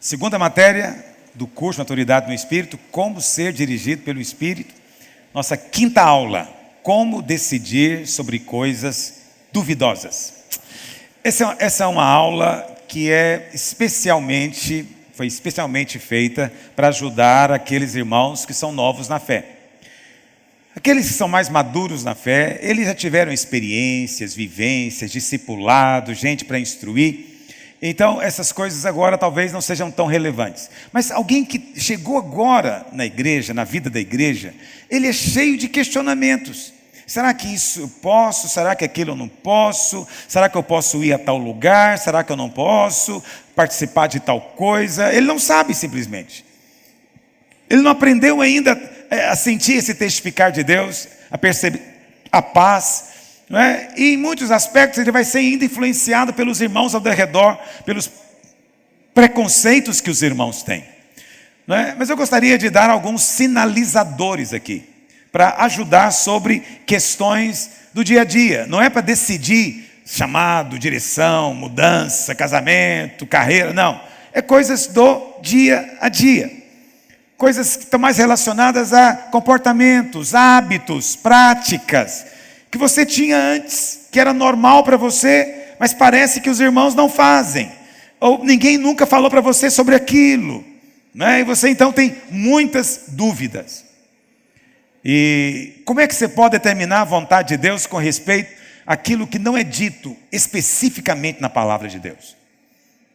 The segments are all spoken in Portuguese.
Segunda matéria do curso Maturidade no Espírito, como ser dirigido pelo Espírito. Nossa quinta aula, como decidir sobre coisas duvidosas. Essa é uma aula que foi especialmente feita para ajudar aqueles irmãos que são novos na fé. Aqueles que são mais maduros na fé, eles já tiveram experiências, vivências, discipulado, gente para instruir. Então, essas coisas agora talvez não sejam tão relevantes. Mas alguém que chegou agora na igreja, na vida da igreja, ele é cheio de questionamentos. Será que isso eu posso? Será que aquilo eu não posso? Será que eu posso ir a tal lugar? Será que eu não posso participar de tal coisa? Ele não sabe simplesmente. Ele não aprendeu ainda a sentir esse testificar de Deus, a perceber a paz. Não é? E em muitos aspectos ele vai ser ainda influenciado pelos irmãos ao redor, pelos preconceitos que os irmãos têm. Não é? Mas eu gostaria de dar alguns sinalizadores aqui, para ajudar sobre questões do dia a dia. Não é para decidir chamado, direção, mudança, casamento, carreira, não. É coisas do dia a dia. Coisas que estão mais relacionadas a comportamentos, hábitos, práticas, que você tinha antes, que era normal para você, mas parece que os irmãos não fazem. Ou ninguém nunca falou para você sobre aquilo. Né? E você então tem muitas dúvidas. E como é que você pode determinar a vontade de Deus com respeito àquilo que não é dito especificamente na palavra de Deus?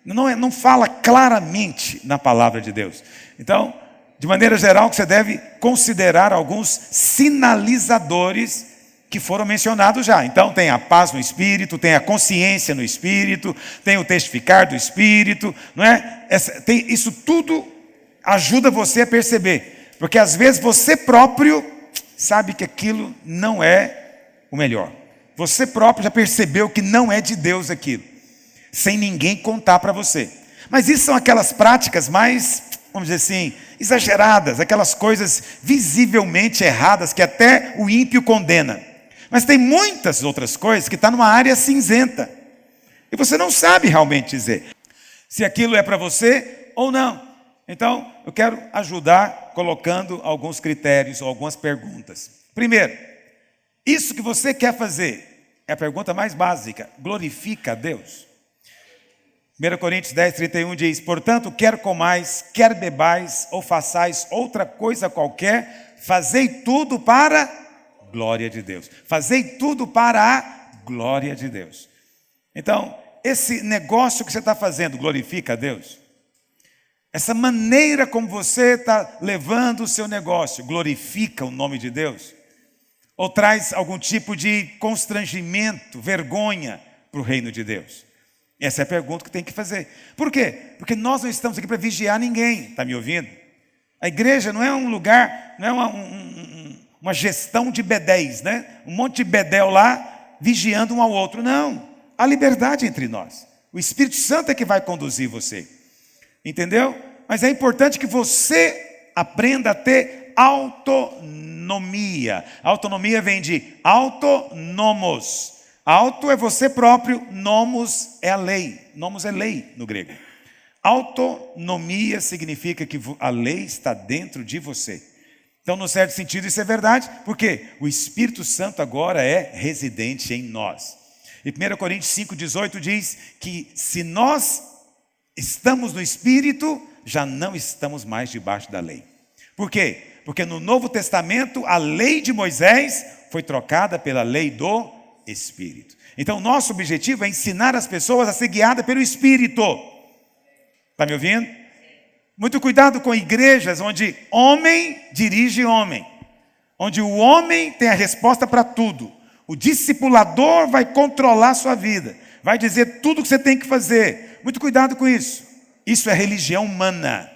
Não fala claramente na palavra de Deus. Então, de maneira geral, você deve considerar alguns sinalizadores que foram mencionados já. Então, tem a paz no Espírito, tem a consciência no Espírito, tem o testificar do Espírito, não é? Isso tudo ajuda você a perceber. Porque às vezes você próprio sabe que aquilo não é o melhor. Você próprio já percebeu que não é de Deus aquilo, sem ninguém contar para você. Mas isso são aquelas práticas mais, vamos dizer assim, exageradas, aquelas coisas visivelmente erradas que até o ímpio condena. Mas tem muitas outras coisas que estão numa área cinzenta. E você não sabe realmente dizer se aquilo é para você ou não. Então, eu quero ajudar colocando alguns critérios ou algumas perguntas. Primeiro, isso que você quer fazer, é a pergunta mais básica, glorifica a Deus? 1 Coríntios 10:31 diz: portanto, quer comais, quer bebais, ou façais outra coisa qualquer, fazei tudo para a glória de Deus. Fazei tudo para a glória de Deus. Então, esse negócio que você está fazendo, glorifica a Deus? Essa maneira como você está levando o seu negócio, glorifica o nome de Deus? Ou traz algum tipo de constrangimento, vergonha para o reino de Deus? Essa é a pergunta que tem que fazer. Por quê? Porque nós não estamos aqui para vigiar ninguém, está me ouvindo? A igreja não é um lugar, não é uma gestão de bedéis, né? Um monte de bedel lá, vigiando um ao outro. Não, há liberdade entre nós. O Espírito Santo é que vai conduzir você. Entendeu? Mas é importante que você aprenda a ter autonomia. Autonomia vem de autonomos. Auto é você próprio, nomos é a lei. Nomos é lei no grego. Autonomia significa que a lei está dentro de você. Então, no certo sentido, isso é verdade, porque o Espírito Santo agora é residente em nós. E 1 Coríntios 5,18 diz que se nós estamos no Espírito, já não estamos mais debaixo da lei. Por quê? Porque no Novo Testamento, a lei de Moisés foi trocada pela lei do Espírito. Então, o nosso objetivo é ensinar as pessoas a ser guiadas pelo Espírito. Está me ouvindo? Muito cuidado com igrejas onde homem dirige homem. Onde o homem tem a resposta para tudo. O discipulador vai controlar a sua vida. Vai dizer tudo o que você tem que fazer. Muito cuidado com isso. Isso é religião humana,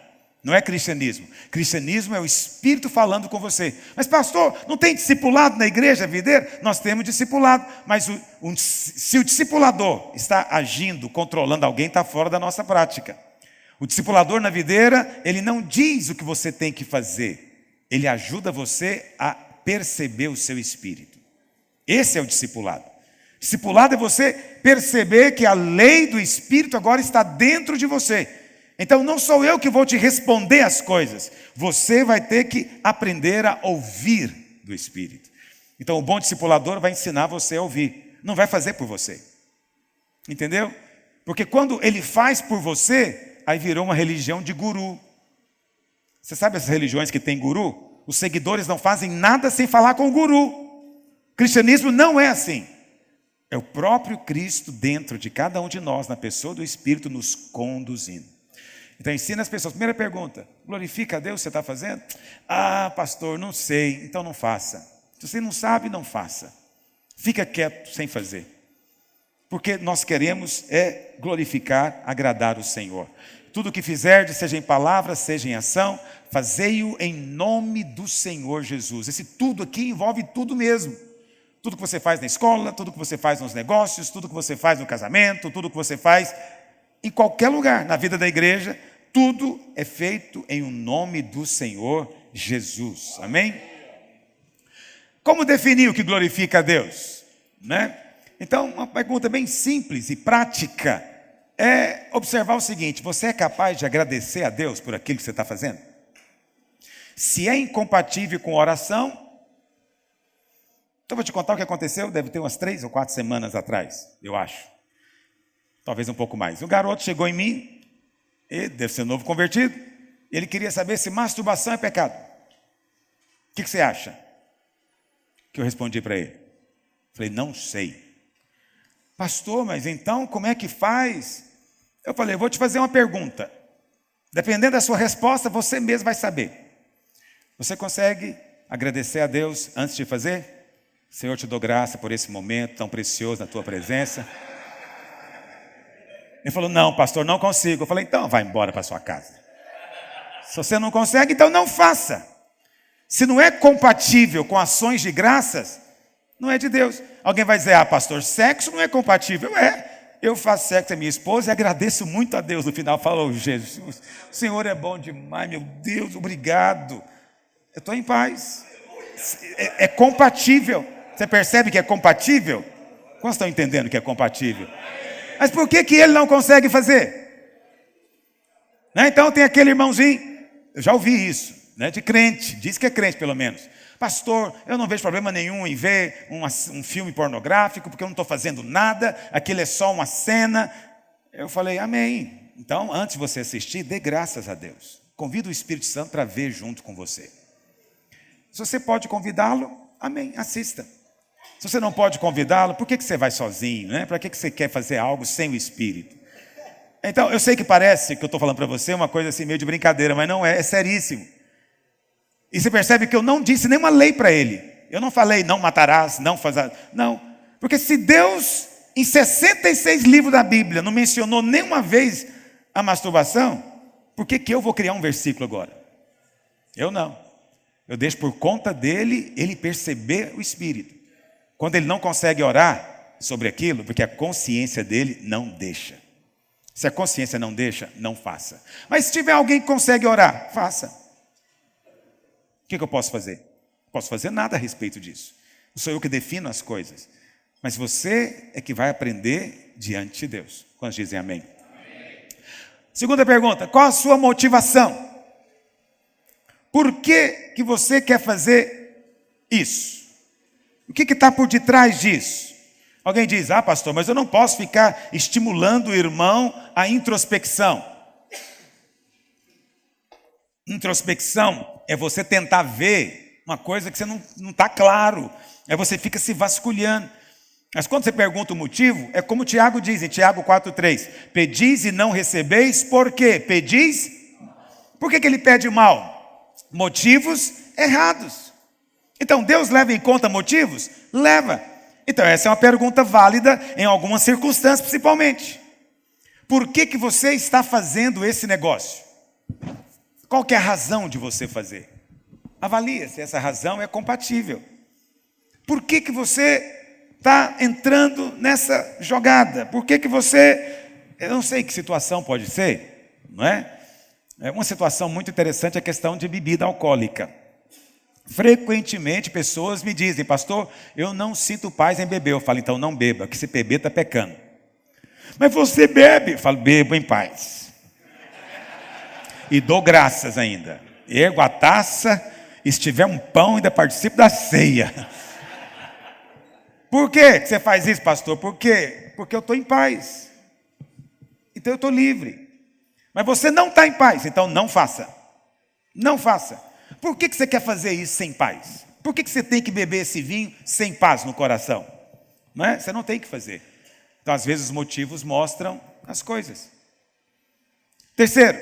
não é cristianismo. Cristianismo é o Espírito falando com você. Mas pastor, não tem discipulado na igreja videira? Nós temos discipulado, mas se o discipulador está agindo, controlando alguém, está fora da nossa prática. O discipulador na videira, ele não diz o que você tem que fazer. Ele ajuda você a perceber o seu espírito. Esse é o discipulado. Discipulado é você perceber que a lei do Espírito agora está dentro de você. Então não sou eu que vou te responder as coisas. Você vai ter que aprender a ouvir do Espírito. Então o bom discipulador vai ensinar você a ouvir. Não vai fazer por você. Entendeu? Porque quando ele faz por você, aí virou uma religião de guru. Você sabe essas religiões que tem guru? Os seguidores não fazem nada sem falar com o guru. O cristianismo não é assim. É o próprio Cristo dentro de cada um de nós, na pessoa do Espírito, nos conduzindo. Então ensina as pessoas. Primeira pergunta: glorifica a Deus, você está fazendo? Ah, pastor, não sei, então não faça. Se você não sabe, não faça. Fica quieto sem fazer. Porque nós queremos glorificar, agradar o Senhor. Tudo o que fizerdes, seja em palavra, seja em ação, fazei-o em nome do Senhor Jesus. Esse tudo aqui envolve tudo mesmo. Tudo que você faz na escola, tudo que você faz nos negócios, tudo que você faz no casamento, tudo que você faz em qualquer lugar, na vida da igreja, tudo é feito em o nome do Senhor Jesus. Amém? Como definir o que glorifica a Deus? Né? Então, uma pergunta bem simples e prática é observar o seguinte: você é capaz de agradecer a Deus por aquilo que você está fazendo? Se é incompatível com oração, então vou te contar o que aconteceu, deve ter umas 3 ou 4 semanas atrás, eu acho. Talvez um pouco mais. Um garoto chegou em mim, ele deve ser novo convertido, ele queria saber se masturbação é pecado. O que você acha? Que eu respondi para ele. Falei, não sei. Pastor, mas então como é que faz? Eu falei, eu vou te fazer uma pergunta. Dependendo da sua resposta, você mesmo vai saber. Você consegue agradecer a Deus antes de fazer? Senhor, te dou graça por esse momento tão precioso na tua presença. Ele falou, não, pastor, não consigo. Eu falei, então vai embora para sua casa. Se você não consegue, então não faça. Se não é compatível com ações de graças, não é de Deus. Alguém vai dizer, ah, pastor, sexo não é compatível. Eu faço sexo com a minha esposa e agradeço muito a Deus. No final, falo, Jesus, o Senhor é bom demais, meu Deus, obrigado. Eu estou em paz. É compatível. Você percebe que é compatível? Quantos estão entendendo que é compatível? Mas por que ele não consegue fazer? Né? Então tem aquele irmãozinho, eu já ouvi isso, né, de crente, diz que é crente pelo menos. Pastor, eu não vejo problema nenhum em ver um filme pornográfico, porque eu não estou fazendo nada, aquilo é só uma cena. Eu falei, amém. Então, antes de você assistir, dê graças a Deus. Convida o Espírito Santo para ver junto com você. Se você pode convidá-lo, amém, assista. Se você não pode convidá-lo, por que você vai sozinho? Né? Para que você quer fazer algo sem o Espírito? Então, eu sei que parece que eu estou falando para você uma coisa assim meio de brincadeira, mas não é seríssimo. E você percebe que eu não disse nenhuma lei para ele. Eu não falei, não matarás, não fazerás. Não, porque se Deus, em 66 livros da Bíblia, não mencionou nenhuma vez a masturbação, por que eu vou criar um versículo agora? Eu não. Eu deixo por conta dele, ele perceber o Espírito. Quando ele não consegue orar sobre aquilo, porque a consciência dele não deixa. Se a consciência não deixa, não faça. Mas se tiver alguém que consegue orar, faça. O que eu posso fazer? Não posso fazer nada a respeito disso. Não sou eu que defino as coisas. Mas você é que vai aprender diante de Deus. Quantos dizem amém? Segunda pergunta, qual a sua motivação? Por que você quer fazer isso? O que está por detrás disso? Alguém diz, ah, pastor, mas eu não posso ficar estimulando o irmão à introspecção. Introspecção é você tentar ver uma coisa que você não está claro. Aí você fica se vasculhando. Mas quando você pergunta o motivo, é como Tiago diz em Tiago 4,3. Pedis e não recebeis, por quê? Pedis? Por que ele pede mal? Motivos errados. Então, Deus leva em conta motivos? Leva. Então, essa é uma pergunta válida em algumas circunstâncias, principalmente. Por que você está fazendo esse negócio? Qual que é a razão de você fazer? Avalie se essa razão é compatível. Por que você está entrando nessa jogada? Por que você... Eu não sei que situação pode ser, não é? É uma situação muito interessante a questão de bebida alcoólica. Frequentemente pessoas me dizem, pastor, eu não sinto paz em beber. Eu falo, então não beba, que se beber está pecando. Mas você bebe? Eu falo, bebo em paz. E dou graças ainda. Ergo a taça, e se tiver um pão, ainda participo da ceia. Por que você faz isso, pastor? Por quê? Porque eu estou em paz. Então eu estou livre. Mas você não está em paz, então não faça. Não faça. Por que você quer fazer isso sem paz? Por que você tem que beber esse vinho sem paz no coração? Não é? Você não tem que fazer. Então, às vezes, os motivos mostram as coisas. Terceiro,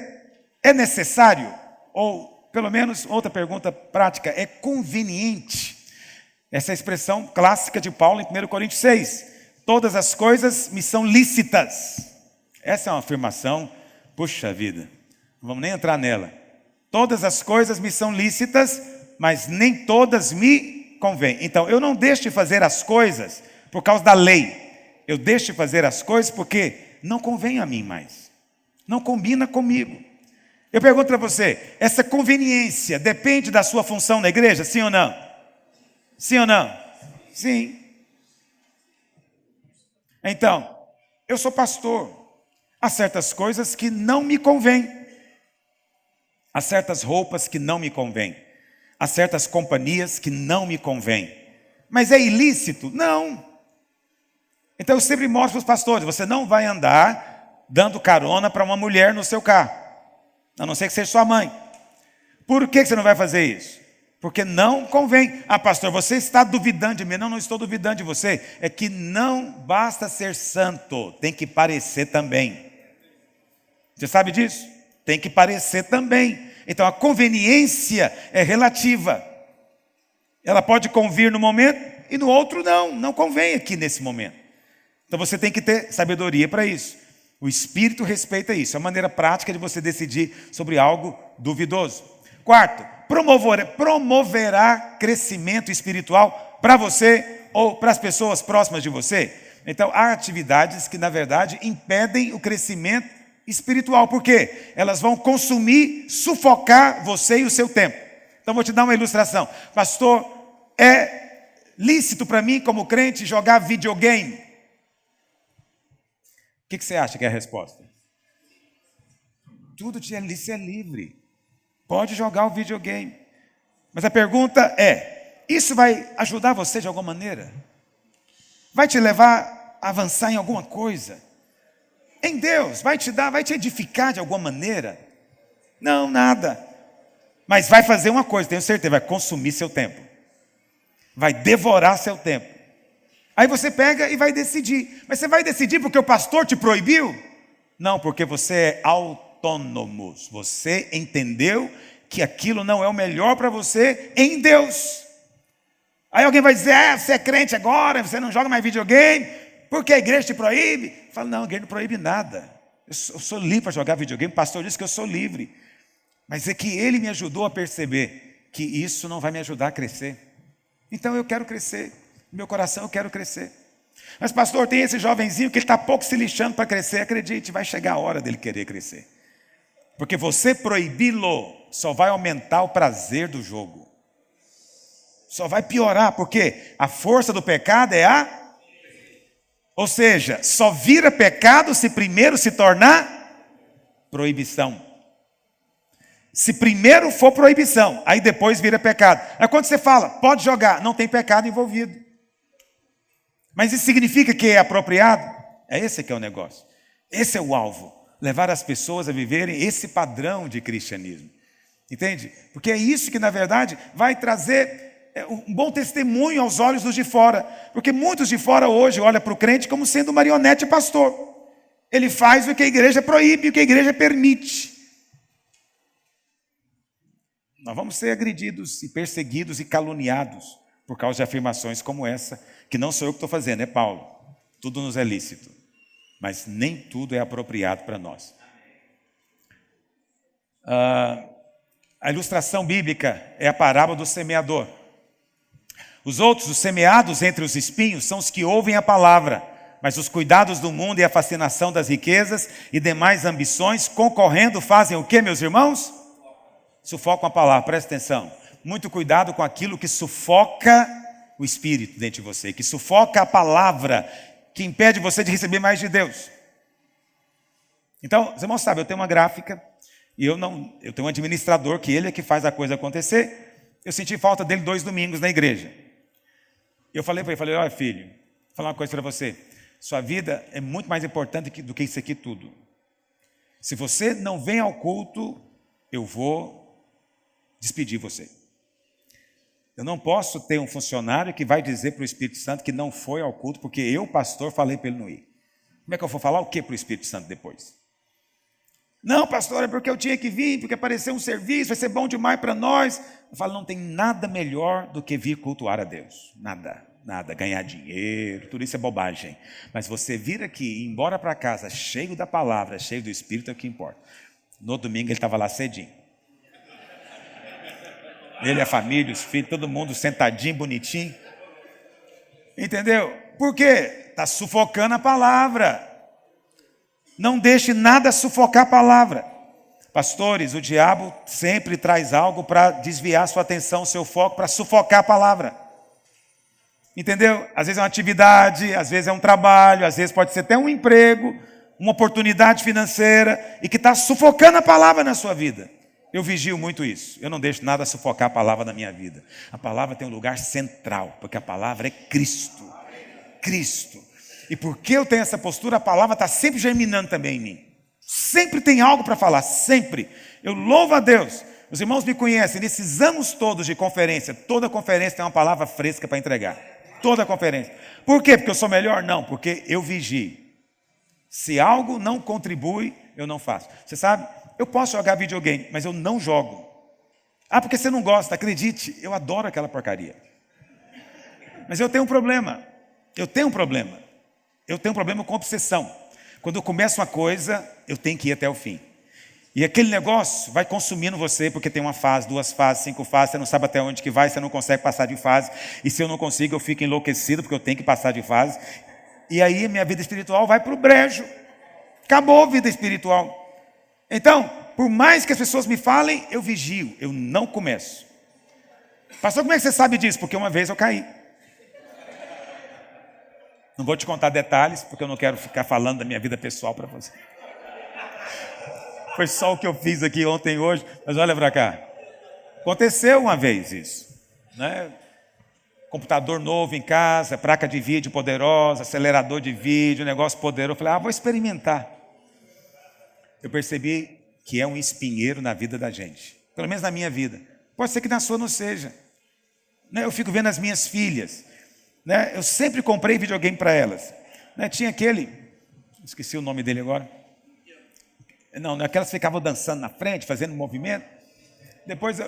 é necessário, ou pelo menos outra pergunta prática, é conveniente? Essa expressão clássica de Paulo em 1 Coríntios 6. Todas as coisas me são lícitas. Essa é uma afirmação, puxa vida, não vamos nem entrar nela. Todas as coisas me são lícitas, mas nem todas me convêm. Então, eu não deixo de fazer as coisas por causa da lei. Eu deixo de fazer as coisas porque não convém a mim mais. Não combina comigo. Eu pergunto para você, essa conveniência depende da sua função na igreja, sim ou não? Sim ou não? Sim. Então, eu sou pastor. Há certas coisas que não me convêm. Há certas roupas que não me convêm. Há certas companhias que não me convêm. Mas é ilícito? Não. Então eu sempre mostro para os pastores, você não vai andar dando carona para uma mulher no seu carro. A não ser que seja sua mãe. Por que você não vai fazer isso? Porque não convém. Ah, pastor, você está duvidando de mim. Não, não estou duvidando de você. É que não basta ser santo, tem que parecer também. Você sabe disso? Tem que parecer também. Então a conveniência é relativa. Ela pode convir no momento e no outro não convém aqui nesse momento. Então você tem que ter sabedoria para isso. O Espírito respeita isso. É a maneira prática de você decidir sobre algo duvidoso. Quarto, promoverá crescimento espiritual para você ou para as pessoas próximas de você. Então há atividades que na verdade impedem o crescimento espiritual. Por quê? Elas vão consumir, sufocar você e o seu tempo. Então vou te dar uma ilustração. Pastor, é lícito para mim como crente jogar videogame? O que você acha que é a resposta? Tudo te é lícito, é livre. Pode jogar o videogame. Mas a pergunta é, isso vai ajudar você de alguma maneira? Vai te levar a avançar em alguma coisa? Em Deus, vai te edificar de alguma maneira? Não, nada. Mas vai fazer uma coisa, tenho certeza, vai consumir seu tempo. Vai devorar seu tempo. Aí você pega e vai decidir. Mas você vai decidir porque o pastor te proibiu? Não, porque você é autônomo. Você entendeu que aquilo não é o melhor para você em Deus. Aí alguém vai dizer, você é crente agora, você não joga mais videogame, porque a igreja te proíbe? Fala, não, a igreja não proíbe nada. Eu sou livre para jogar videogame, o pastor disse que eu sou livre. Mas é que ele me ajudou a perceber que isso não vai me ajudar a crescer. Então eu quero crescer, no meu coração eu quero crescer. Mas pastor, tem esse jovenzinho que ele está pouco se lixando para crescer. Acredite, vai chegar a hora dele querer crescer. Porque você proibi-lo só vai aumentar o prazer do jogo. Só vai piorar, porque a força do pecado é ou seja, só vira pecado se primeiro se tornar proibição. Se primeiro for proibição, aí depois vira pecado. Aí quando você fala, pode jogar, não tem pecado envolvido. Mas isso significa que é apropriado? É esse que é o negócio. Esse é o alvo. Levar as pessoas a viverem esse padrão de cristianismo. Entende? Porque é isso que na verdade vai trazer um bom testemunho aos olhos dos de fora. Porque muitos de fora hoje olham para o crente como sendo marionete pastor. Ele faz o que a igreja proíbe, o que a igreja permite. Nós vamos ser agredidos e perseguidos e caluniados por causa de afirmações como essa, que não sou eu que estou fazendo, é Paulo. Tudo nos é lícito, mas nem tudo é apropriado para nós. A ilustração bíblica é a parábola do semeador. Os outros, os semeados entre os espinhos, são os que ouvem a palavra, mas os cuidados do mundo e a fascinação das riquezas e demais ambições, concorrendo, fazem o quê, meus irmãos? Sufocam a palavra, presta atenção. Muito cuidado com aquilo que sufoca o Espírito dentro de você, que sufoca a palavra, que impede você de receber mais de Deus. Então, os irmãos sabem, eu tenho uma gráfica E eu tenho um administrador que ele é que faz a coisa acontecer. Eu senti falta dele 2 domingos na igreja. Eu falei para ele, olha filho, vou falar uma coisa para você. Sua vida é muito mais importante do que isso aqui tudo. Se você não vem ao culto, eu vou despedir você. Eu não posso ter um funcionário que vai dizer para o Espírito Santo que não foi ao culto, porque eu, pastor, falei para ele não ir. Como é que eu vou falar o que para o Espírito Santo depois? Não, pastor, é porque eu tinha que vir, porque apareceu um serviço, vai ser bom demais para nós. Eu falo, não tem nada melhor do que vir cultuar a Deus. Nada, ganhar dinheiro, tudo isso é bobagem. Mas você vir aqui e ir embora para casa cheio da palavra, cheio do Espírito, é o que importa. No domingo ele estava lá cedinho. Ele, a família, os filhos, todo mundo sentadinho, bonitinho. Entendeu? Por quê? Está sufocando a palavra. Não deixe nada sufocar a palavra. Pastores, o diabo sempre traz algo para desviar sua atenção, seu foco, para sufocar a palavra. Entendeu? Às vezes é uma atividade, às vezes é um trabalho, às vezes pode ser até um emprego, uma oportunidade financeira, e que está sufocando a palavra na sua vida. Eu vigio muito isso. Eu não deixo nada sufocar a palavra na minha vida. A palavra tem um lugar central, porque a palavra é Cristo. Cristo. E porque eu tenho essa postura, a palavra está sempre germinando também em mim. Sempre tem algo para falar, sempre. Eu louvo a Deus. Os irmãos me conhecem, nesses anos todos de conferência, toda conferência tem uma palavra fresca para entregar. Toda conferência. Por quê? Porque eu sou melhor? Não, porque eu vigio. Se algo não contribui, eu não faço. Você sabe, eu posso jogar videogame, mas eu não jogo. Ah, porque você não gosta. Acredite, eu adoro aquela porcaria. Mas eu tenho um problema. Eu tenho um problema com obsessão. Quando eu começo uma coisa, eu tenho que ir até o fim. E aquele negócio vai consumindo você, porque tem uma fase, 2 fases, 5 fases, você não sabe até onde que vai, você não consegue passar de fase. E se eu não consigo, eu fico enlouquecido, porque eu tenho que passar de fase. E aí minha vida espiritual vai para o brejo. Acabou a vida espiritual. Então, por mais que as pessoas me falem, eu vigio, eu não começo. Pastor, como é que você sabe disso? Porque uma vez eu caí. Não vou te contar detalhes, porque eu não quero ficar falando da minha vida pessoal para você. Foi só o que eu fiz aqui ontem e hoje, mas olha para cá. Aconteceu uma vez isso, né? Computador novo em casa, placa de vídeo poderosa, acelerador de vídeo, negócio poderoso. Eu falei, vou experimentar. Eu percebi que é um espinheiro na vida da gente. Pelo menos na minha vida. Pode ser que na sua não seja. Eu fico vendo as minhas filhas. Eu sempre comprei videogame para elas. Tinha aquele, esqueci o nome dele agora. Não, aquelas ficavam dançando na frente, fazendo movimento. Depois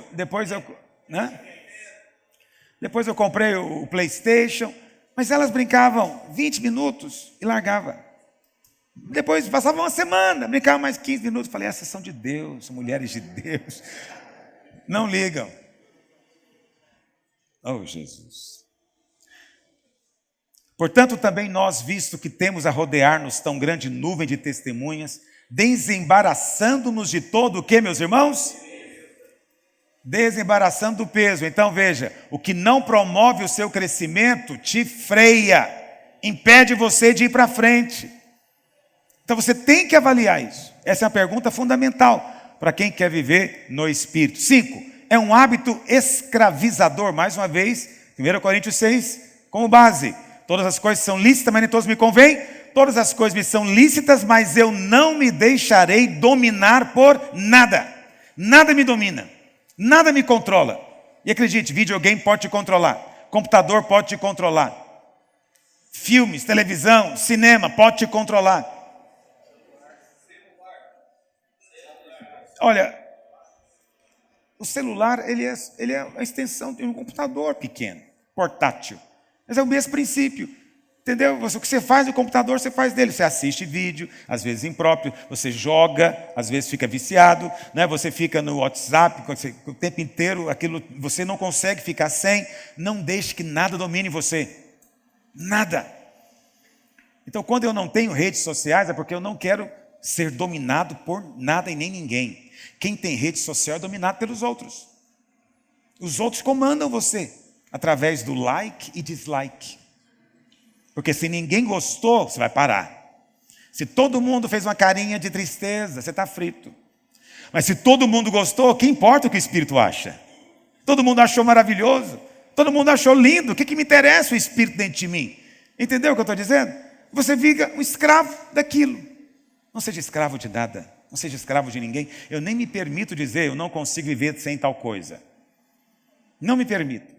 eu comprei o PlayStation, mas elas brincavam 20 minutos e largavam. Depois passava uma semana, brincavam mais 15 minutos. Falei, essas são de Deus, são mulheres de Deus. Não ligam. Oh, Jesus. Portanto, também nós, visto que temos a rodear-nos tão grande nuvem de testemunhas, desembaraçando-nos de todo o que, meus irmãos? Desembaraçando do peso. Então veja, o que não promove o seu crescimento te freia, impede você de ir para frente. Então você tem que avaliar isso. Essa é uma pergunta fundamental para quem quer viver no Espírito. 5, é um hábito escravizador. Mais uma vez, 1 Coríntios 6, como base. Todas as coisas são lícitas, mas nem todas me convêm. Todas as coisas me são lícitas, mas eu não me deixarei dominar por nada. Nada me domina. Nada me controla. E acredite, videogame pode te controlar. Computador pode te controlar. Filmes, televisão, cinema pode te controlar. Olha, o celular ele é a extensão de um computador pequeno, portátil. Mas é o mesmo princípio. Entendeu? O que você faz no computador, você faz dele. Você assiste vídeo, às vezes impróprio. Você joga, às vezes fica viciado. Você fica no WhatsApp o tempo inteiro. Aquilo, você não consegue ficar sem. Não deixe que nada domine você. Nada. Então, quando eu não tenho redes sociais, é porque eu não quero ser dominado por nada e nem ninguém. Quem tem rede social é dominado pelos outros. Os outros comandam você através do like e dislike. Porque se ninguém gostou, você vai parar. Se todo mundo fez uma carinha de tristeza, você está frito. Mas se todo mundo gostou, que importa o que o Espírito acha? Todo mundo achou maravilhoso, todo mundo achou lindo, o que me interessa o Espírito dentro de mim? Entendeu o que eu estou dizendo? Você fica um escravo daquilo. Não seja escravo de nada, não seja escravo de ninguém. Eu nem me permito dizer, eu não consigo viver sem tal coisa. Não me permito.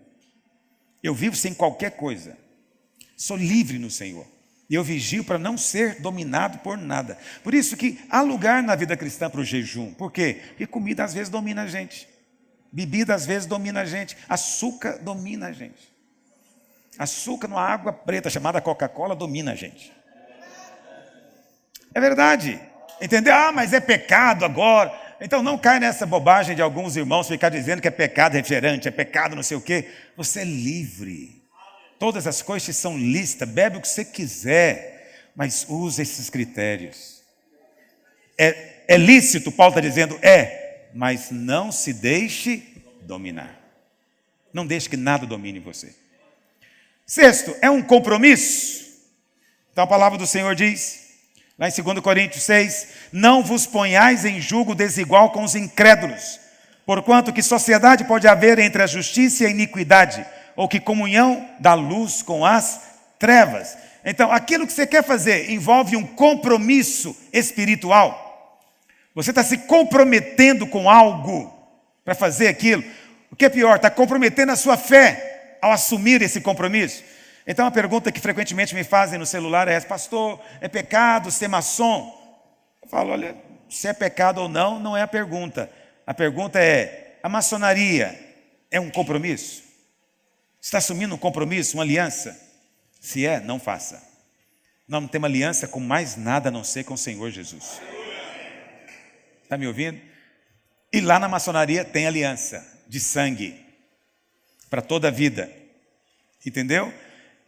Eu vivo sem qualquer coisa. Sou livre no Senhor. E eu vigio para não ser dominado por nada. Por isso que há lugar na vida cristã para o jejum. Por quê? Porque comida às vezes domina a gente. Bebida às vezes domina a gente. Açúcar domina a gente. Açúcar numa água preta chamada Coca-Cola domina a gente. É verdade. Entendeu? Ah, mas é pecado agora. Então não cai nessa bobagem de alguns irmãos ficar dizendo que é pecado refrigerante, é pecado não sei o quê. Você é livre. Todas as coisas são lícitas, bebe o que você quiser, mas use esses critérios. É lícito, Paulo está dizendo, mas não se deixe dominar. Não deixe que nada domine você. Sexto, é um compromisso. Então a palavra do Senhor diz, lá em 2 Coríntios 6, não vos ponhais em julgo desigual com os incrédulos, porquanto que sociedade pode haver entre a justiça e a iniquidade, ou que comunhão da luz com as trevas. Então, aquilo que você quer fazer envolve um compromisso espiritual. Você está se comprometendo com algo para fazer aquilo. O que é pior, está comprometendo a sua fé ao assumir esse compromisso. Então, a pergunta que frequentemente me fazem no celular é essa: pastor, é pecado ser maçom? Eu falo, olha, se é pecado ou não, não é a pergunta. A pergunta é, a maçonaria é um compromisso? Está assumindo um compromisso, uma aliança? Se é, não faça. Nós não temos aliança com mais nada a não ser com o Senhor Jesus. Está me ouvindo? E lá na maçonaria tem aliança de sangue para toda a vida. Entendeu?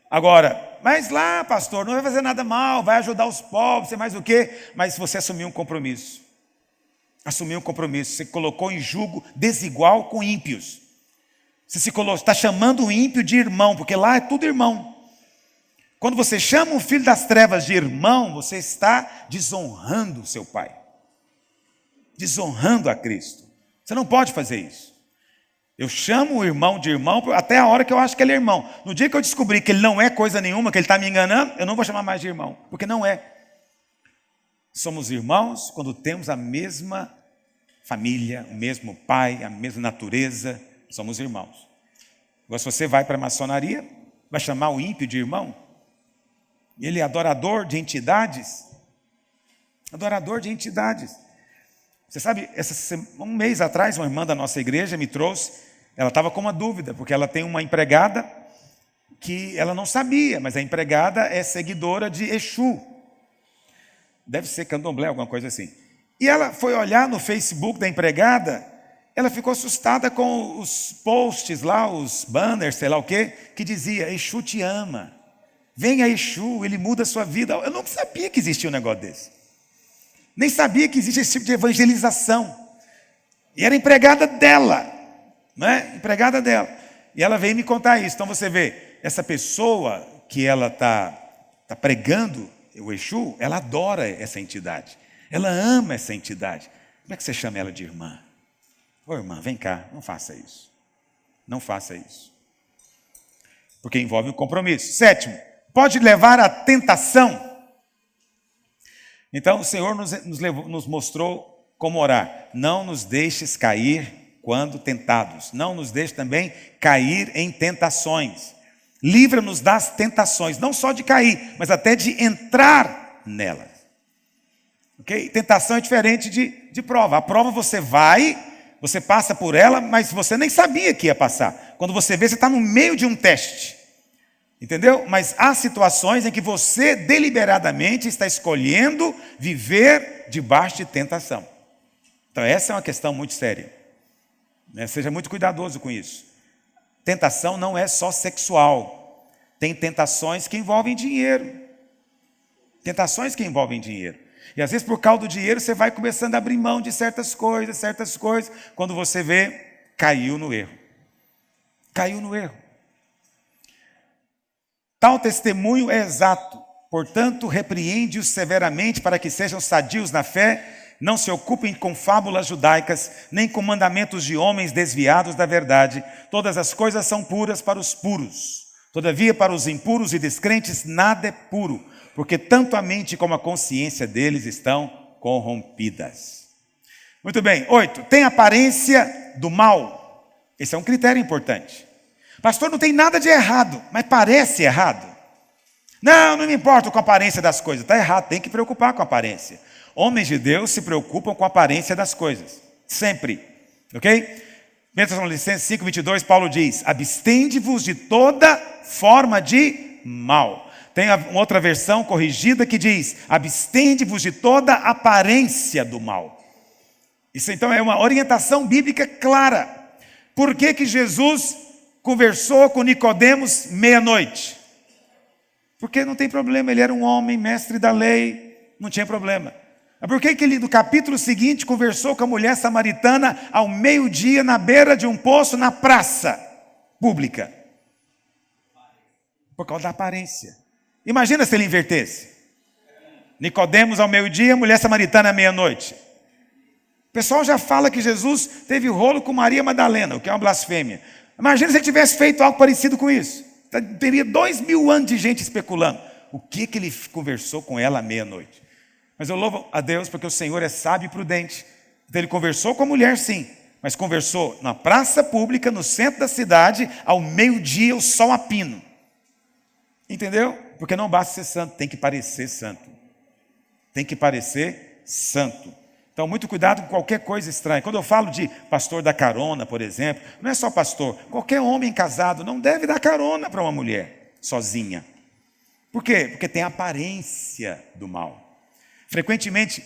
Agora, mas lá, pastor, não vai fazer nada mal, vai ajudar os pobres, sei mais o quê. Mas você assumiu um compromisso. Assumiu um compromisso. Você colocou em julgo desigual com ímpios. Você está chamando o ímpio de irmão, porque lá é tudo irmão. Quando você chama o filho das trevas de irmão, você está desonrando o seu pai. Desonrando a Cristo. Você não pode fazer isso. Eu chamo o irmão de irmão até a hora que eu acho que ele é irmão. No dia que eu descobrir que ele não é coisa nenhuma, que ele está me enganando, eu não vou chamar mais de irmão, porque não é. Somos irmãos quando temos a mesma família, o mesmo pai, a mesma natureza. Somos irmãos. Agora, se você vai para a maçonaria, vai chamar o ímpio de irmão? Ele é adorador de entidades? Adorador de entidades. Você sabe, um mês atrás, uma irmã da nossa igreja me trouxe, ela estava com uma dúvida, porque ela tem uma empregada que ela não sabia, mas a empregada é seguidora de Exu. Deve ser candomblé, alguma coisa assim. E ela foi olhar no Facebook da empregada, ela ficou assustada com os posts lá, os banners, sei lá o quê, que dizia, Exu te ama. Venha Exu, ele muda a sua vida. Eu não sabia que existia um negócio desse. Nem sabia que existia esse tipo de evangelização. E era empregada dela, né? Empregada dela. E ela veio me contar isso. Então você vê, essa pessoa que ela está pregando o Exu, ela adora essa entidade. Ela ama essa entidade. Como é que você chama ela de irmã? Ô irmã, vem cá, não faça isso. Não faça isso. Porque envolve um compromisso. Sétimo, pode levar à tentação. Então o Senhor nos mostrou como orar. Não nos deixes cair quando tentados. Não nos deixe também cair em tentações. Livra-nos das tentações. Não só de cair, mas até de entrar nelas. Okay? Tentação é diferente de prova. A prova você vai... Você passa por ela, mas você nem sabia que ia passar. Quando você vê, você está no meio de um teste. Entendeu? Mas há situações em que você deliberadamente está escolhendo viver debaixo de tentação. Então essa é uma questão muito séria. Seja muito cuidadoso com isso. Tentação não é só sexual. Tem tentações que envolvem dinheiro. Tentações que envolvem dinheiro. E às vezes por causa do dinheiro você vai começando a abrir mão de certas coisas. Quando você vê, caiu no erro. Caiu no erro. Tal testemunho é exato. Portanto, repreende-os severamente para que sejam sadios na fé, Não se ocupem com fábulas judaicas, nem com mandamentos de homens desviados da verdade. Todas as coisas são puras para os puros. Todavia, para os impuros e descrentes, nada é puro, porque tanto a mente como a consciência deles estão corrompidas. Muito bem. 8. Tem aparência do mal. Esse é um critério importante. Pastor, não tem nada de errado, mas parece errado. Não me importo com a aparência das coisas. Está errado, tem que preocupar com a aparência. Homens de Deus se preocupam com a aparência das coisas. Sempre. Ok? 1 Tessalonicenses 5:22, Paulo diz: abstende-vos de toda forma de mal. Tem uma outra versão corrigida que diz: abstende-vos de toda aparência do mal. Isso então é uma orientação bíblica clara. Por que Jesus conversou com Nicodemos meia-noite? Porque não tem problema, ele era um homem, mestre da lei, não tinha problema. Mas por que ele, no capítulo seguinte, conversou com a mulher samaritana ao meio-dia, na beira de um poço, na praça pública? Por causa da aparência. Imagina se ele invertesse. Nicodemos ao meio-dia, mulher samaritana à meia-noite. O pessoal já fala que Jesus teve rolo com Maria Madalena, o que é uma blasfêmia. Imagina se ele tivesse feito algo parecido com isso. Teria 2000 anos de gente especulando. O que ele conversou com ela à meia-noite? Mas eu louvo a Deus porque o Senhor é sábio e prudente. Então ele conversou com a mulher, sim, mas conversou na praça pública, no centro da cidade, ao meio-dia, o sol a pino. Entendeu? Porque não basta ser santo, tem que parecer santo. Tem que parecer santo. Então, muito cuidado com qualquer coisa estranha. Quando eu falo de pastor dar carona, por exemplo, não é só pastor. Qualquer homem casado não deve dar carona para uma mulher sozinha. Por quê? Porque tem a aparência do mal. Frequentemente,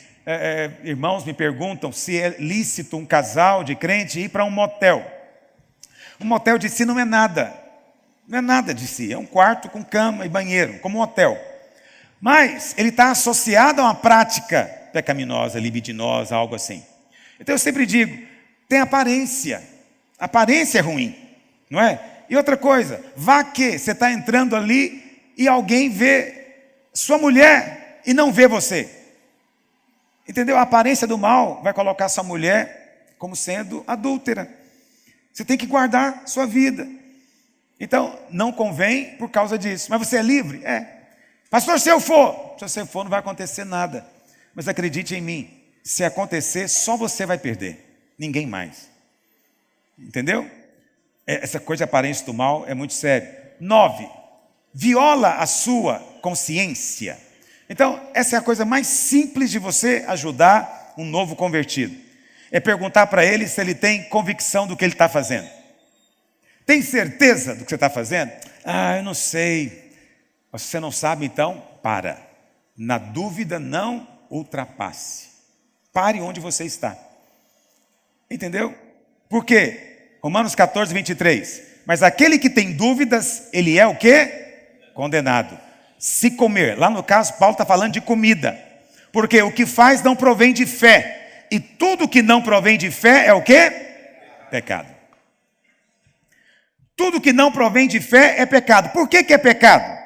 irmãos me perguntam se é lícito um casal de crente ir para um motel. Um motel de si não é nada. Não é nada de si. É um quarto com cama e banheiro, como um hotel. Mas ele está associado a uma prática pecaminosa, libidinosa, algo assim. Então eu sempre digo, tem aparência. Aparência é ruim, não é? E outra coisa, vá que você está entrando ali e alguém vê sua mulher e não vê você. Entendeu? A aparência do mal vai colocar sua mulher como sendo adúltera. Você tem que guardar sua vida. Então, não convém por causa disso. Mas você é livre? É. Pastor, se você for, não vai acontecer nada. Mas acredite em mim, se acontecer, só você vai perder. Ninguém mais. Entendeu? Essa coisa de aparência do mal é muito séria. 9. Viola a sua consciência. Então, essa é a coisa mais simples de você ajudar um novo convertido. É perguntar para ele se ele tem convicção do que ele está fazendo. Tem certeza do que você está fazendo? Eu não sei. Mas se você não sabe, então, para. Na dúvida, não ultrapasse. Pare onde você está. Entendeu? Por quê? Romanos 14:23. Mas aquele que tem dúvidas, ele é o quê? Condenado. Se comer, lá no caso, Paulo está falando de comida. Porque o que faz não provém de fé. E tudo que não provém de fé é o quê? Pecado. Tudo que não provém de fé é pecado. Por que é pecado?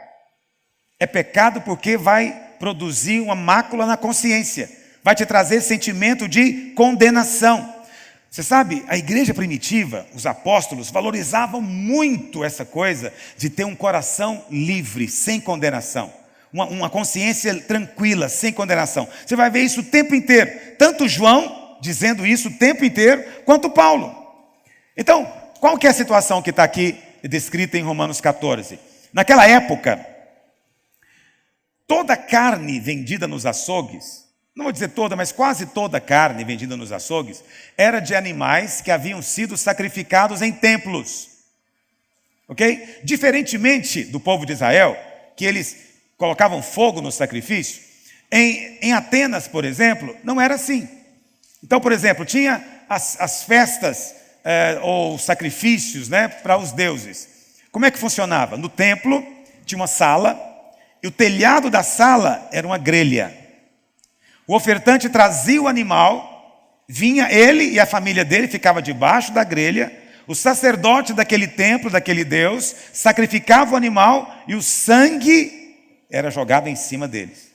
É pecado porque vai produzir uma mácula na consciência. Vai te trazer sentimento de condenação. Você sabe, a igreja primitiva, os apóstolos, valorizavam muito essa coisa de ter um coração livre, sem condenação. Uma consciência tranquila, sem condenação. Você vai ver isso o tempo inteiro. Tanto João, dizendo isso o tempo inteiro, quanto Paulo. Então, qual que é a situação que está aqui descrita em Romanos 14? Naquela época, toda carne vendida nos açougues, não vou dizer toda, mas quase toda carne vendida nos açougues, era de animais que haviam sido sacrificados em templos. Ok? Diferentemente do povo de Israel, que eles colocavam fogo no sacrifício, em Atenas, por exemplo, não era assim. Então, por exemplo, tinha as festas ou sacrifícios, né, para os deuses. Como é que funcionava? No templo tinha uma sala, e o telhado da sala era uma grelha. O ofertante trazia o animal, vinha ele e a família dele, ficava debaixo da grelha. O sacerdote daquele templo, daquele Deus, sacrificava o animal e o sangue era jogado em cima deles.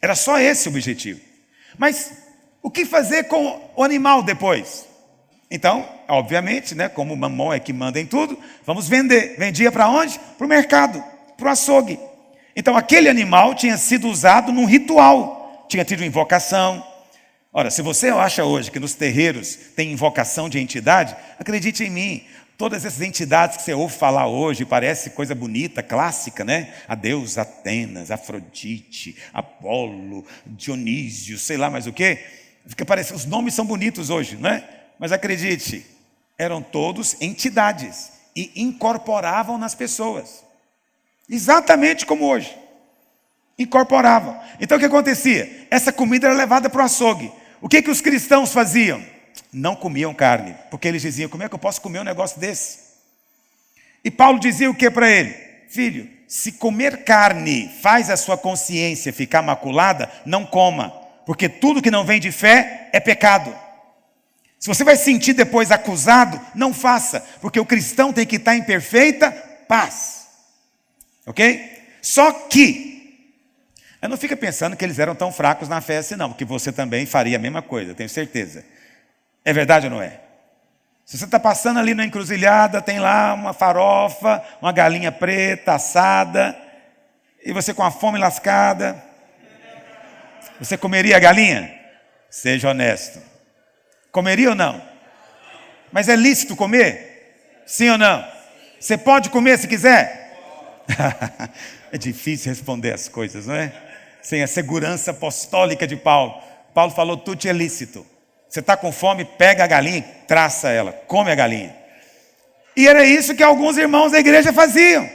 Era só esse o objetivo. Mas O que fazer com o animal depois? Então, obviamente, né, como o Mamon é que manda em tudo, vamos vender. Vendia para onde? Para o mercado, para o açougue. Então, aquele animal tinha sido usado num ritual. Tinha tido invocação. Ora, se você acha hoje que nos terreiros tem invocação de entidade, acredite em mim. Todas essas entidades que você ouve falar hoje, parece coisa bonita, clássica, né? A deusa Atenas, Afrodite, Apolo, Dionísio, sei lá mais o quê. Os nomes são bonitos hoje, não é? Mas acredite, eram todos entidades e incorporavam nas pessoas. Exatamente como hoje. Incorporavam. Então o que acontecia? Essa comida era levada para o açougue. O que os cristãos faziam? Não comiam carne, porque eles diziam, como é que eu posso comer um negócio desse? E Paulo dizia o que para ele? Filho, se comer carne faz a sua consciência ficar maculada, não coma, porque tudo que não vem de fé é pecado. Se você vai se sentir depois acusado, não faça, porque o cristão tem que estar em perfeita paz. Ok? Só que, não fica pensando que eles eram tão fracos na fé assim não, porque você também faria a mesma coisa, tenho certeza. É verdade ou não é? Se você está passando ali na encruzilhada, tem lá uma farofa, uma galinha preta, assada, e você com a fome lascada, você comeria a galinha? Seja honesto. Comeria ou não? Mas é lícito comer? Sim ou não? Você pode comer se quiser? É difícil responder as coisas, não é? Sem a segurança apostólica de Paulo. Paulo falou, tudo é lícito. Você está com fome, pega a galinha e traça ela, come a galinha. E era isso que alguns irmãos da igreja faziam.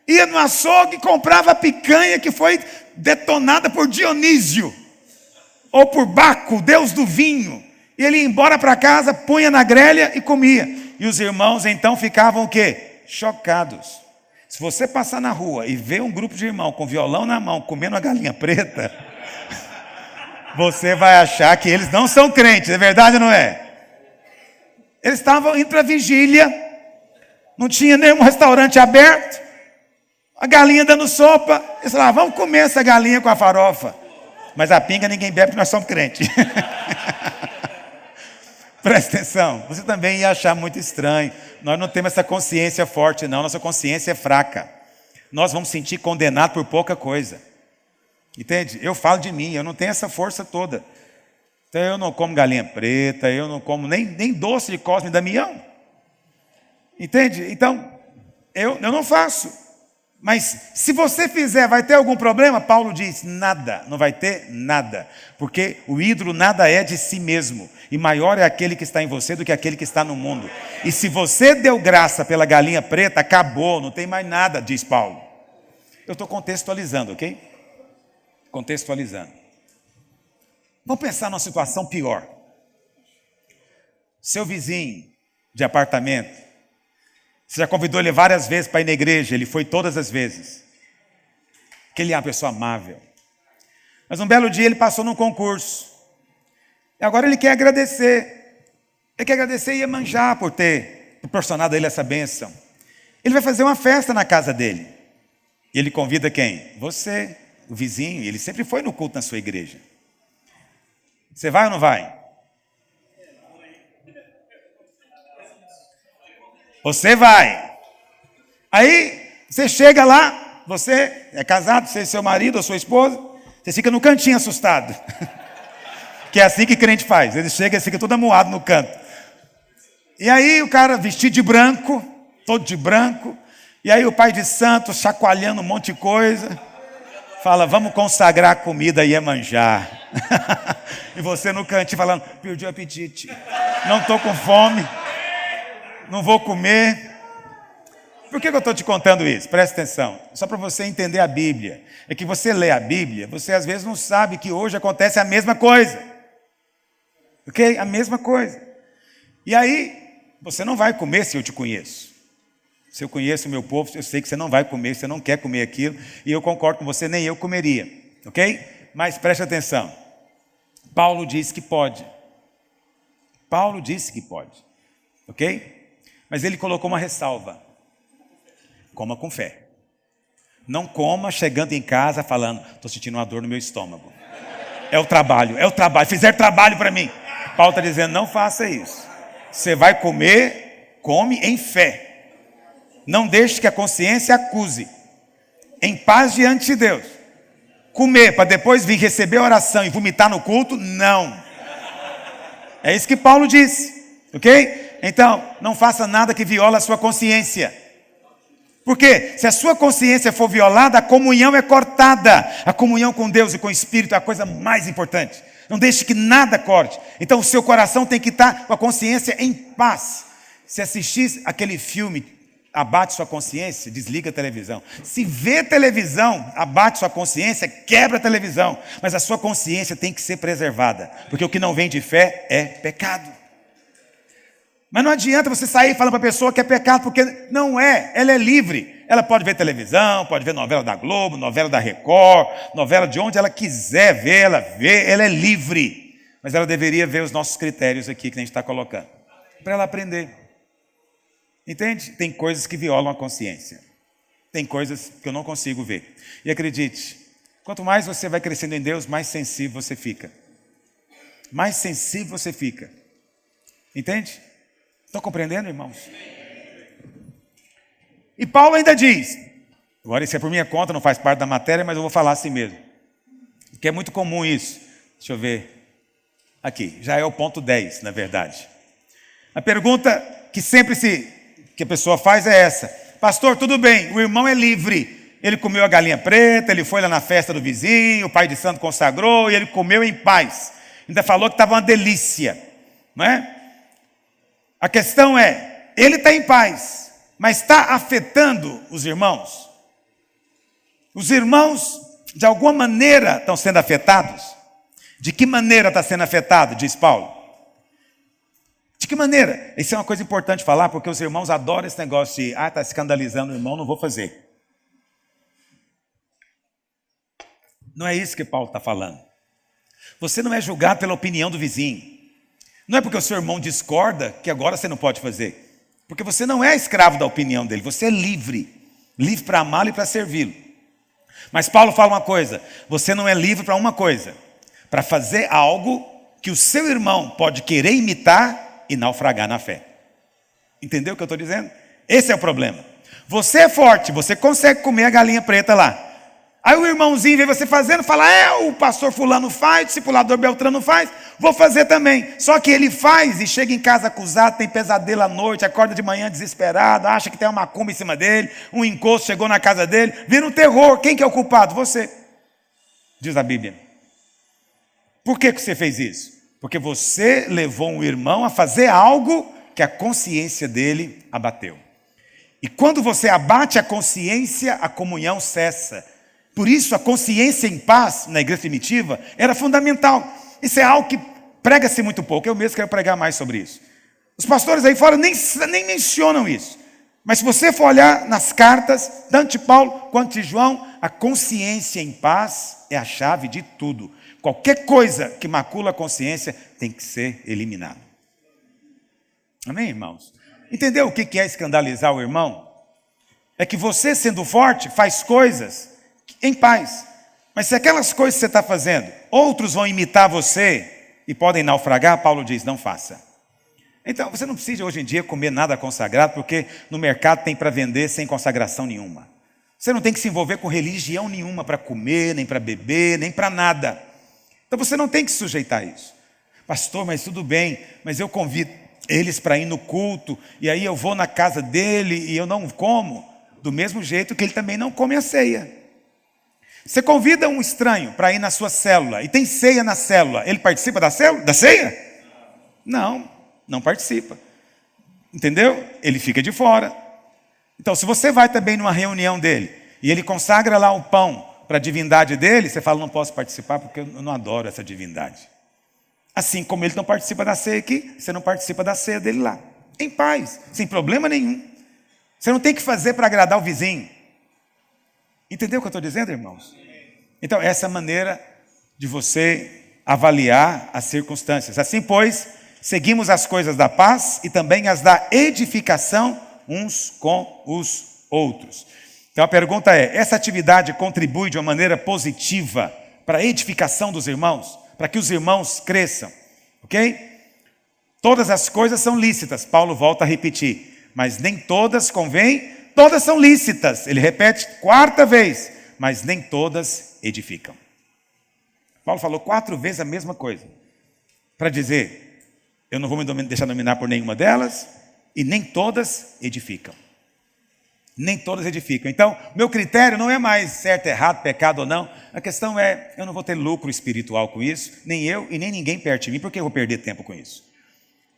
Ia no açougue e comprava a picanha que foi detonada por Dionísio, ou por Baco, deus do vinho. E ele ia embora para casa, punha na grelha e comia. E os irmãos então ficavam o quê? Chocados. Se você passar na rua e ver um grupo de irmãos com violão na mão, comendo a galinha preta, você vai achar que eles não são crentes, é verdade ou não é? Eles estavam indo para a vigília, não tinha nenhum restaurante aberto, a galinha dando sopa, eles falaram, vamos comer essa galinha com a farofa. Mas a pinga ninguém bebe porque nós somos crentes. Presta atenção, você também ia achar muito estranho. Nós não temos essa consciência forte não, nossa consciência é fraca. Nós vamos sentir condenado por pouca coisa. Entende? Eu falo de mim, eu não tenho essa força toda. Então eu não como galinha preta, eu não como nem doce de Cosme e Damião. Entende? Então, eu não faço. Mas se você fizer, vai ter algum problema? Paulo diz, nada, não vai ter nada. Porque o ídolo nada é de si mesmo. E maior é aquele que está em você do que aquele que está no mundo. E se você deu graça pela galinha preta, acabou, não tem mais nada, diz Paulo. Eu estou contextualizando, ok? Contextualizando. Vamos pensar numa situação pior. Seu vizinho de apartamento, você já convidou ele várias vezes para ir na igreja, ele foi todas as vezes. Porque ele é uma pessoa amável. Mas um belo dia ele passou num concurso. E agora ele quer agradecer. Ele quer agradecer e Iemanjá por ter proporcionado a ele essa bênção. Ele vai fazer uma festa na casa dele. E ele convida quem? Você, o vizinho. Ele sempre foi no culto na sua igreja. Você vai ou não vai? Você vai. Aí, você chega lá, você é casado, você é seu marido ou sua esposa, você fica no cantinho assustado. Que é assim que crente faz. Ele chega e fica todo amuado no canto. E aí o cara vestido de branco, todo de branco, e aí o pai de santo chacoalhando um monte de coisa, fala, vamos consagrar a comida a Iemanjá. E você no cantinho falando, perdi o apetite, não estou com fome, não vou comer. Por que eu estou te contando isso? Presta atenção, só para você entender a Bíblia. É que você lê a Bíblia, você às vezes não sabe que hoje acontece a mesma coisa. Ok? A mesma coisa. E aí, você não vai comer se eu te conheço. Se eu conheço o meu povo, eu sei que você não vai comer, você não quer comer aquilo, e eu concordo com você, nem eu comeria. Ok? Mas preste atenção. Paulo disse que pode. Paulo disse que pode. Ok? Mas ele colocou uma ressalva. Coma com fé. Não coma chegando em casa falando, estou sentindo uma dor no meu estômago. É o trabalho. Fizeram trabalho para mim. Paulo está dizendo, não faça isso. Você vai comer, come em fé. Não deixe que a consciência acuse. Em paz diante de Deus. Comer para depois vir receber a oração e vomitar no culto, não. É isso que Paulo disse, ok? Então, não faça nada que viola a sua consciência. Por quê? Se a sua consciência for violada, a comunhão é cortada. A comunhão com Deus e com o Espírito é a coisa mais importante. Não deixe que nada corte. Então, o seu coração tem que estar com a consciência em paz. Se assistir aquele filme, abate sua consciência, desliga a televisão. Se vê televisão, abate sua consciência, quebra a televisão. Mas a sua consciência tem que ser preservada. Porque o que não vem de fé é pecado. Mas não adianta você sair falando para a pessoa que é pecado, porque não é, ela é livre. Ela pode ver televisão, pode ver novela da Globo, novela da Record, novela de onde ela quiser ver, ela vê, ela é livre. Mas ela deveria ver os nossos critérios aqui que a gente está colocando, para ela aprender. Entende? Tem coisas que violam a consciência. Tem coisas que eu não consigo ver. E acredite, quanto mais você vai crescendo em Deus, mais sensível você fica. Mais sensível você fica. Entende? Estão compreendendo, irmãos? E Paulo ainda diz, agora isso é por minha conta, não faz parte da matéria, mas eu vou falar assim mesmo. Porque é muito comum isso. Deixa eu ver. Aqui, já é o ponto 10, na verdade. A pergunta que sempre que a pessoa faz é essa. Pastor, tudo bem, o irmão é livre. Ele comeu a galinha preta, ele foi lá na festa do vizinho, o pai de santo consagrou e ele comeu em paz. Ainda falou que estava uma delícia. Não é? A questão é, ele está em paz, mas está afetando os irmãos? Os irmãos, de alguma maneira, estão sendo afetados? De que maneira está sendo afetado, diz Paulo? De que maneira? Isso é uma coisa importante falar, porque os irmãos adoram esse negócio de, está escandalizando o irmão, não vou fazer. Não é isso que Paulo está falando. Você não é julgado pela opinião do vizinho. Não é porque o seu irmão discorda que agora você não pode fazer. Porque você não é escravo da opinião dele, você é livre. Livre para amá-lo e para servi-lo. Mas Paulo fala uma coisa, você não é livre para uma coisa. Para fazer algo que o seu irmão pode querer imitar e naufragar na fé. Entendeu o que eu estou dizendo? Esse é o problema. Você é forte, você consegue comer a galinha preta lá. Aí o irmãozinho vê você fazendo, fala, o pastor fulano faz, o discipulador Beltrano faz, vou fazer também. Só que ele faz e chega em casa acusado, tem pesadelo à noite, acorda de manhã desesperado, acha que tem uma macumba em cima dele, um encosto chegou na casa dele, vira um terror. Quem que é o culpado? Você. Diz a Bíblia. Por que você fez isso? Porque você levou um irmão a fazer algo que a consciência dele abateu. E quando você abate a consciência, a comunhão cessa. Por isso, a consciência em paz, na igreja primitiva, era fundamental. Isso é algo que prega-se muito pouco. Eu mesmo quero pregar mais sobre isso. Os pastores aí fora nem mencionam isso. Mas se você for olhar nas cartas, tanto de Paulo quanto de João, a consciência em paz é a chave de tudo. Qualquer coisa que macula a consciência tem que ser eliminada. Amém, irmãos? Entendeu o que é escandalizar o irmão? É que você, sendo forte, faz coisas em paz. Mas se aquelas coisas que você está fazendo, outros vão imitar você e podem naufragar, Paulo diz, não faça. Então, você não precisa hoje em dia comer nada consagrado, porque no mercado tem para vender sem consagração nenhuma. Você não tem que se envolver com religião nenhuma para comer, nem para beber, nem para nada. Então você não tem que se sujeitar a isso. Pastor, mas tudo bem, mas eu convido eles para ir no culto, e aí eu vou na casa dele e eu não como, do mesmo jeito que ele também não come a ceia. Você convida um estranho para ir na sua célula e tem ceia na célula, ele participa da célula, da ceia? Não participa. Entendeu? Ele fica de fora. Então, se você vai também numa reunião dele e ele consagra lá o pão para a divindade dele, você fala, não posso participar porque eu não adoro essa divindade. Assim como ele não participa da ceia aqui, você não participa da ceia dele lá. Em paz, sem problema nenhum. Você não tem que fazer para agradar o vizinho. Entendeu o que eu estou dizendo, irmãos? Então, essa é a maneira de você avaliar as circunstâncias. Assim, pois, seguimos as coisas da paz e também as da edificação uns com os outros. Então, a pergunta é, essa atividade contribui de uma maneira positiva para a edificação dos irmãos, para que os irmãos cresçam, ok? Todas as coisas são lícitas, Paulo volta a repetir, mas nem todas convêm, todas são lícitas, ele repete 4ª vez, mas nem todas edificam. Paulo falou 4 vezes a mesma coisa, para dizer, eu não vou me deixar dominar por nenhuma delas, e nem todas edificam. Nem todas edificam. Então, meu critério não é mais certo, errado, pecado ou não. A questão é, eu não vou ter lucro espiritual com isso, nem eu e nem ninguém perto de mim, porque eu vou perder tempo com isso.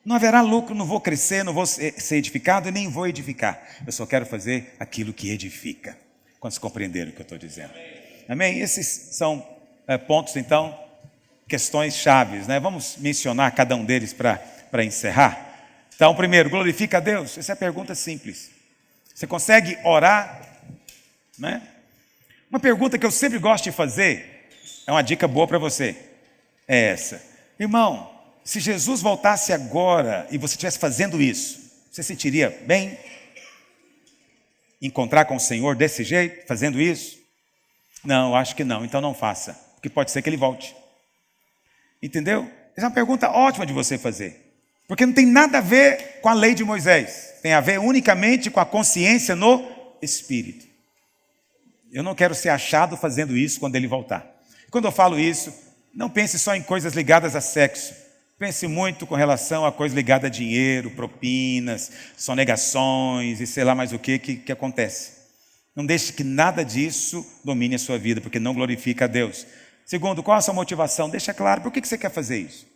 Não haverá lucro, não vou crescer, não vou ser edificado e nem vou edificar. Eu só quero fazer aquilo que edifica. Quantos compreenderam o que eu estou dizendo? Amém? Esses são pontos, então, questões chaves, né? Vamos mencionar cada um deles para encerrar. Então, primeiro, glorifica a Deus? Essa é a pergunta simples. Você consegue orar? Né? Uma pergunta que eu sempre gosto de fazer, é uma dica boa para você, é essa. Irmão, se Jesus voltasse agora e você estivesse fazendo isso, você sentiria bem? Encontrar com o Senhor desse jeito, fazendo isso? Não, acho que não, então não faça, porque pode ser que Ele volte. Entendeu? Essa é uma pergunta ótima de você fazer. Porque não tem nada a ver com a lei de Moisés. Tem a ver unicamente com a consciência no Espírito. Eu não quero ser achado fazendo isso quando ele voltar. Quando eu falo isso, não pense só em coisas ligadas a sexo. Pense muito com relação a coisas ligadas a dinheiro, propinas, sonegações e sei lá mais o que acontece. Não deixe que nada disso domine a sua vida, porque não glorifica a Deus. Segundo, qual a sua motivação? Deixa claro, por que você quer fazer isso?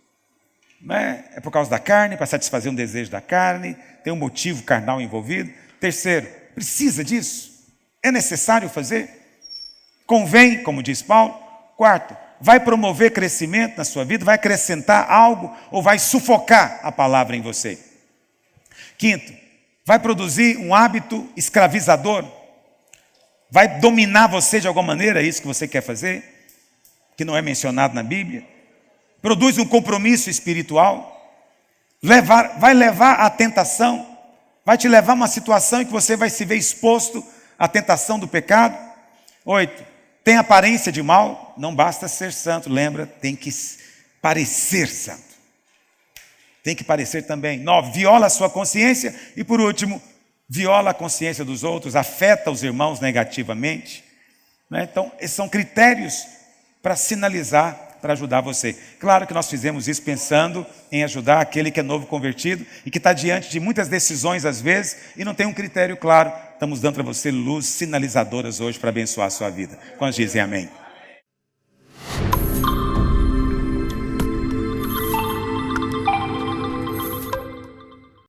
É por causa da carne, para satisfazer um desejo da carne, tem um motivo carnal envolvido. Terceiro, precisa disso? É necessário fazer? Convém, como diz Paulo. Quarto, vai promover crescimento na sua vida? Vai acrescentar algo ou vai sufocar a palavra em você? Quinto, vai produzir um hábito escravizador? Vai dominar você de alguma maneira, é isso que você quer fazer? Que não é mencionado na Bíblia? Produz um compromisso espiritual, vai levar à tentação, vai te levar a uma situação em que você vai se ver exposto à tentação do pecado. 8, tem aparência de mal, não basta ser santo, lembra, tem que parecer santo. Tem que parecer também. 9, viola a sua consciência e por último, viola a consciência dos outros, afeta os irmãos negativamente. Então, esses são critérios para sinalizar, para ajudar você. Claro que nós fizemos isso pensando em ajudar aquele que é novo convertido e que está diante de muitas decisões às vezes e não tem um critério claro. Estamos dando para você luzes sinalizadoras hoje para abençoar a sua vida. Quantos dizem amém?